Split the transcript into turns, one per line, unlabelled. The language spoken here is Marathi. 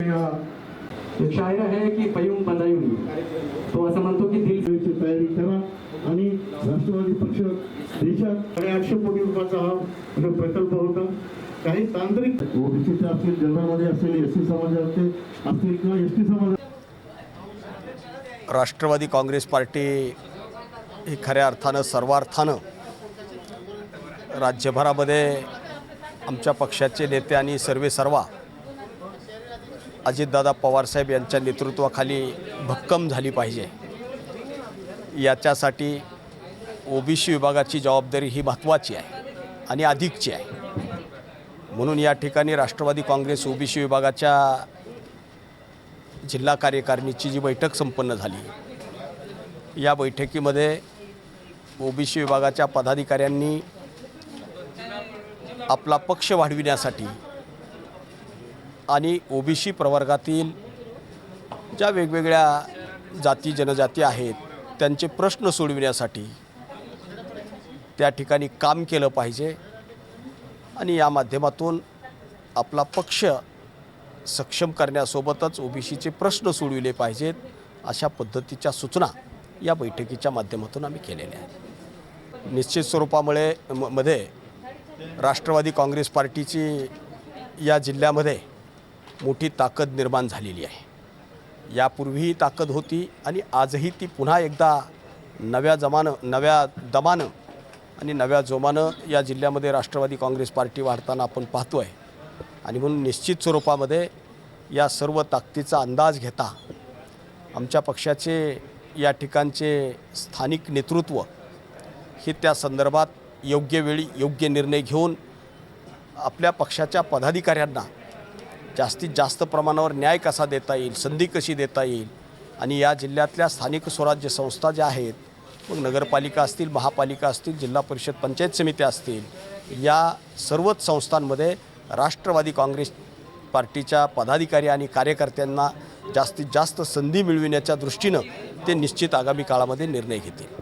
एक शायर आहे की पयुम बंदायुनी, तो असं म्हणतो की दिलची तयारी करा आणि राष्ट्रवादी पक्ष देशात 800 कोटी रुपयाचा हा प्रकल्प होता. काही तांत्रिक ओबीसीचे असतील, जनरलमध्ये असतील, एससी समाजाचे असतील किंवा एसटी समाज.
राष्ट्रवादी काँग्रेस पार्टी ही खऱ्या अर्थानं सर्वार्थानं राज्यभरामध्ये आमच्या पक्षाचे नेते आणि सर्वेसर्वा अजितदादा पवारसाहेब यांच्या नेतृत्वाखाली भक्कम झाली पाहिजे. याच्यासाठी ओबीसी विभागाची जबाबदारी ही महत्त्वाची आहे आणि अधिकची आहे. म्हणून या ठिकाणी राष्ट्रवादी काँग्रेस ओबीसी विभागाच्या जिल्हा कार्यकारिणीची जी बैठक संपन्न झाली, या बैठकीमध्ये ओबीसी विभागाच्या पदाधिकाऱ्यांनी आपला पक्ष वाढविण्यासाठी आणि ओबीसी प्रवर्गातील ज्या वेगवेगळ्या जाती जनजाती आहेत त्यांचे प्रश्न सोडविण्यासाठी त्या ठिकाणी काम केलं पाहिजे आणि या माध्यमातून आपला पक्ष सक्षम करण्यासोबतच ओबीसीचे प्रश्न सोडविले पाहिजेत, अशा पद्धतीच्या सूचना या बैठकीच्या माध्यमातून आम्ही केलेल्या आहेत. निश्चित स्वरूपामुळे मध्ये राष्ट्रवादी काँग्रेस पार्टीची या जिल्ह्यामध्ये मोठी ताकद निर्माण झालेली आहे. यापूर्वीही ताकद होती आणि आजही ती पुन्हा एकदा नव्या दमानं आणि नव्या जोमानं या जिल्ह्यामध्ये राष्ट्रवादी काँग्रेस पार्टी वाढताना आपण पाहतो आहे. आणि म्हणून निश्चित स्वरूपामध्ये या सर्व ताकदीचा अंदाज घेता आमच्या पक्षाचे या ठिकाणचे स्थानिक नेतृत्व हे त्या संदर्भात योग्य वेळी योग्य निर्णय घेऊन आपल्या पक्षाच्या पदाधिकाऱ्यांना जास्तीत जास्त प्रमाणावर न्याय कसा देता येईल, संधी कशी देता येईल आणि या जिल्ह्यातल्या स्थानिक स्वराज्य संस्था ज्या आहेत, मग नगरपालिका असतील, महापालिका असतील, जिल्हा परिषद पंचायत समित्या असतील, या सर्वच संस्थांमध्ये राष्ट्रवादी काँग्रेस पार्टीच्या पदाधिकारी आणि कार्यकर्त्यांना जास्तीत जास्त संधी मिळविण्याच्या दृष्टीनं ते निश्चित आगामी काळामध्ये निर्णय घेतील.